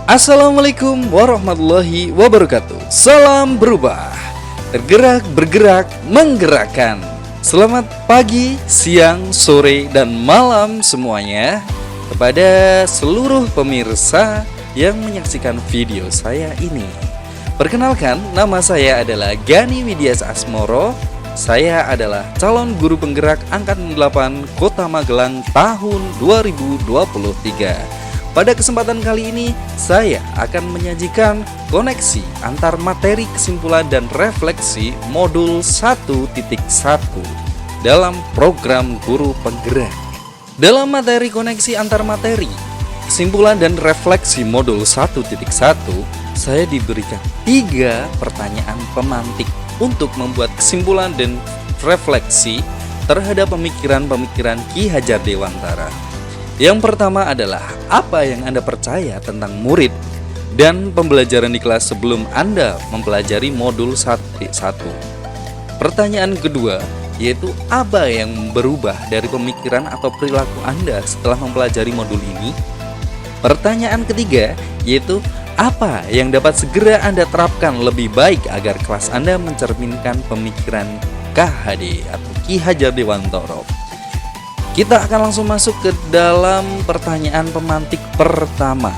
Assalamualaikum warahmatullahi wabarakatuh. Salam berubah, tergerak, bergerak, menggerakkan. Selamat pagi, siang, sore, dan malam semuanya kepada seluruh pemirsa yang menyaksikan video saya ini. Perkenalkan, nama saya adalah Gani Widias Asmoro. Saya adalah calon guru penggerak Angkatan 8 Kota Magelang tahun 2023. Pada kesempatan kali ini, saya akan menyajikan koneksi antar materi kesimpulan dan refleksi modul 1.1 dalam program guru penggerak. Dalam materi koneksi antar materi, kesimpulan dan refleksi modul 1.1, saya diberikan 3 pertanyaan pemantik untuk membuat kesimpulan dan refleksi terhadap pemikiran-pemikiran Ki Hajar Dewantara. Yang pertama adalah, apa yang Anda percaya tentang murid dan pembelajaran di kelas sebelum Anda mempelajari modul 1.1? Pertanyaan kedua, yaitu apa yang berubah dari pemikiran atau perilaku Anda setelah mempelajari modul ini? Pertanyaan ketiga, yaitu apa yang dapat segera Anda terapkan lebih baik agar kelas Anda mencerminkan pemikiran KHD atau Ki Hajar Dewantara? Kita akan langsung masuk ke dalam pertanyaan pemantik pertama.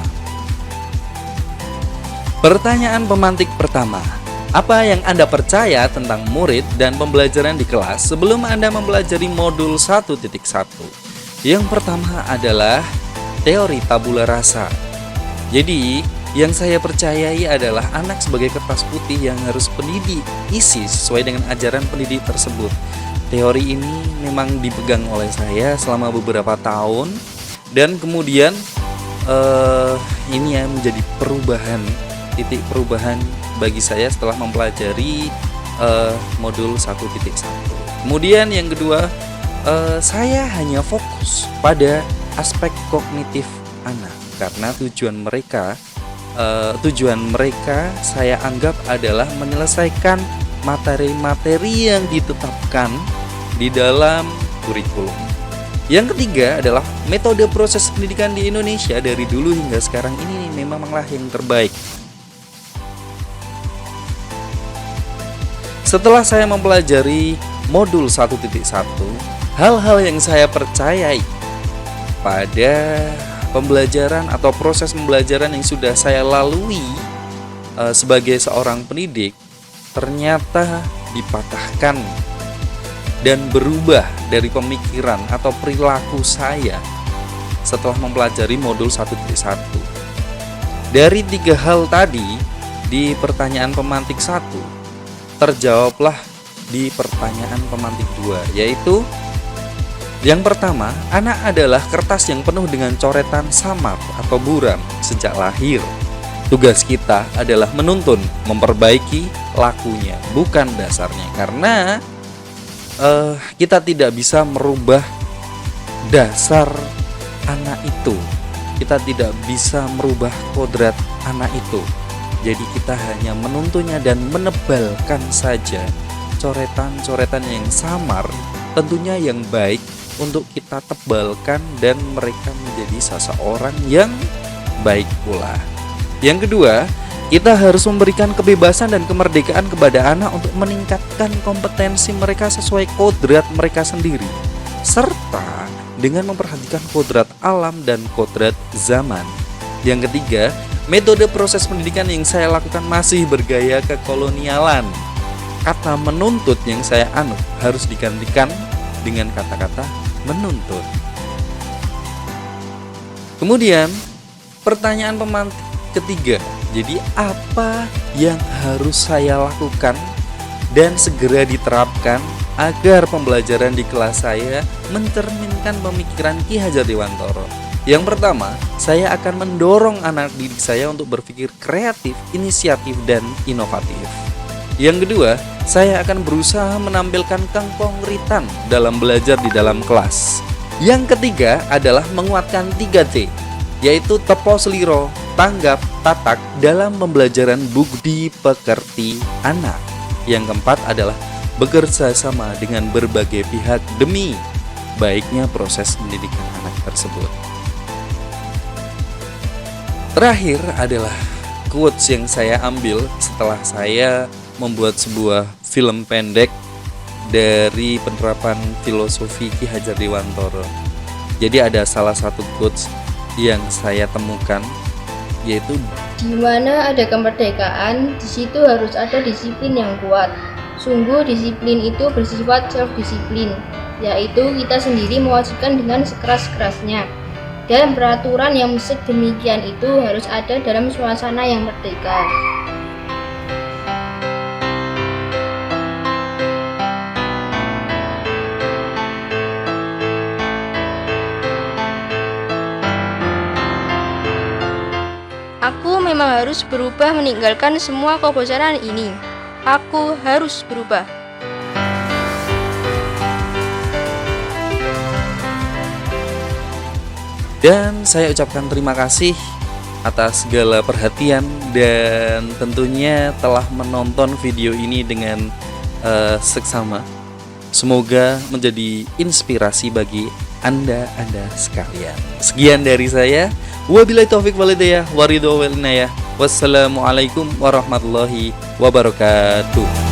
Pertanyaan pemantik pertama, apa yang Anda percaya tentang murid dan pembelajaran di kelas sebelum Anda mempelajari modul 1.1? Yang pertama adalah teori tabula rasa. Jadi, yang saya percayai adalah anak sebagai kertas putih yang harus pendidik isi sesuai dengan ajaran pendidik tersebut. Teori ini memang dipegang oleh saya selama beberapa tahun, dan kemudian ini ya menjadi titik perubahan bagi saya setelah mempelajari modul 1.1. Kemudian yang kedua, saya hanya fokus pada aspek kognitif anak karena tujuan mereka saya anggap adalah menyelesaikan materi-materi yang ditetapkan di dalam kurikulum. Yang ketiga adalah metode proses pendidikan di Indonesia dari dulu hingga sekarang ini memanglah yang terbaik. Setelah saya mempelajari modul 1.1, hal-hal yang saya percayai pada pembelajaran atau proses pembelajaran yang sudah saya lalui sebagai seorang pendidik ternyata dipatahkan dan berubah dari pemikiran atau perilaku saya setelah mempelajari modul 1.1. Dari 3 hal tadi di pertanyaan pemantik 1 terjawablah di pertanyaan pemantik 2, yaitu yang pertama, anak adalah kertas yang penuh dengan coretan samar atau buram sejak lahir. Tugas kita adalah menuntun, memperbaiki lakunya, bukan dasarnya. Karena kita tidak bisa merubah dasar anak itu. Kita tidak bisa merubah kodrat anak itu. Jadi kita hanya menuntunnya dan menebalkan saja coretan-coretan yang samar, tentunya yang baik untuk kita tebalkan dan mereka menjadi seseorang yang baik pula. Yang kedua, kita harus memberikan kebebasan dan kemerdekaan kepada anak untuk meningkatkan kompetensi mereka sesuai kodrat mereka sendiri, serta dengan memperhatikan kodrat alam dan kodrat zaman. Yang ketiga, metode proses pendidikan yang saya lakukan masih bergaya kekolonialan. Kata menuntut yang saya anut harus digantikan dengan kata-kata menuntut. Kemudian, pertanyaan pemantik ketiga, jadi apa yang harus saya lakukan dan segera diterapkan agar pembelajaran di kelas saya mencerminkan pemikiran Ki Hajar Dewantara? Yang pertama, saya akan mendorong anak didik saya untuk berpikir kreatif, inisiatif, dan inovatif. Yang kedua, saya akan berusaha menampilkan kekongritan dalam belajar di dalam kelas. Yang ketiga adalah menguatkan 3T, yaitu tepo seliro, tanggap, tatak dalam pembelajaran budi pekerti anak. Yang keempat adalah bekerja sama dengan berbagai pihak demi baiknya proses pendidikan anak tersebut. Terakhir adalah quotes yang saya ambil setelah saya membuat sebuah film pendek dari penerapan filosofi Ki Hajar Dewantara. Jadi ada salah satu quotes yang saya temukan, yaitu di mana ada kemerdekaan, di situ harus ada disiplin yang kuat. Sungguh disiplin itu bersifat self-disiplin, yaitu kita sendiri mewajibkan dengan sekeras-kerasnya. Dan peraturan yang sedemikian itu harus ada dalam suasana yang merdeka. Aku memang harus berubah meninggalkan semua kebosanan ini. Aku harus berubah. Dan saya ucapkan terima kasih atas segala perhatian dan tentunya telah menonton video ini dengan seksama. Semoga menjadi inspirasi bagi Anda sekalian. Sekian dari saya. Wabillahi taufik walhidayah waridho wal inayah. Wassalamualaikum warahmatullahi wabarakatuh.